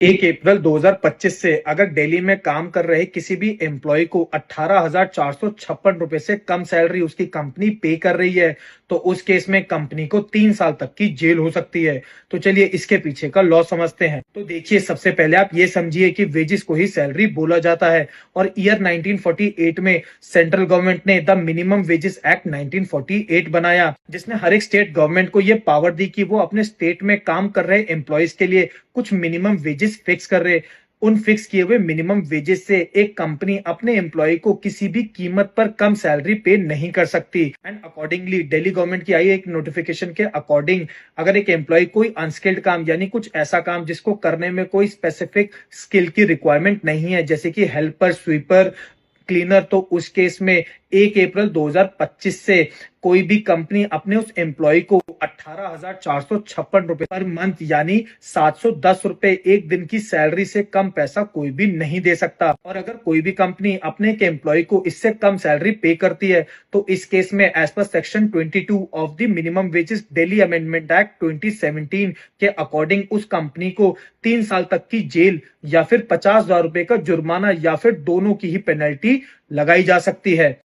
1 अप्रैल 2025 से अगर दिल्ली में काम कर रहे किसी भी एम्प्लॉय को 18,456 रुपए से कम सैलरी उसकी कंपनी पे कर रही है, तो उस केस में कंपनी को 3 साल तक की जेल हो सकती है। तो चलिए इसके पीछे का लॉ समझते हैं। तो देखिए, सबसे पहले आप ये समझिए कि वेजेस को ही सैलरी बोला जाता है और ईयर 1948 में सेंट्रल गवर्नमेंट ने द मिनिमम वेजेस एक्ट 1948 बनाया, जिसने हर एक स्टेट गवर्नमेंट को ये पावर दी कि वो अपने स्टेट में काम कर रहे एम्प्लॉयज के लिए कुछ मिनिमम वेजेस फिक्स कर रहे। उन फिक्स किए हुए मिनिमम वेजेस से एक कंपनी अपने एम्प्लॉय को किसी भी कीमत पर कम सैलरी पे नहीं कर सकती। एंड अकॉर्डिंगली दिल्ली गवर्नमेंट की आई एक नोटिफिकेशन के अकॉर्डिंग, अगर एक एम्प्लॉय कोई अनस्किल्ड काम यानी कुछ ऐसा काम जिसको करने में कोई स्पेसिफिक स्किल की रिक्वायरमेंट नहीं है, जैसे कि हेल्पर, स्वीपर, क्लीनर, तो उस केस में 1 अप्रैल 2025 से कोई भी कंपनी अपने उस एम्प्लॉय को 18,456 रुपए पर मंथ यानी 710 रुपए एक दिन की सैलरी से कम पैसा कोई भी नहीं दे सकता। और अगर कोई भी कंपनी अपने एक एम्प्लॉय को इससे कम सैलरी पे करती है, तो इस केस में as per section 22 of the minimum wages Delhi amendment act 2017 के अकॉर्डिंग उस कंपनी को 3 साल तक की जेल या फिर 50,000 रुपए का जुर्माना या फिर दोनों की ही पेनल्टी लगाई जा सकती है।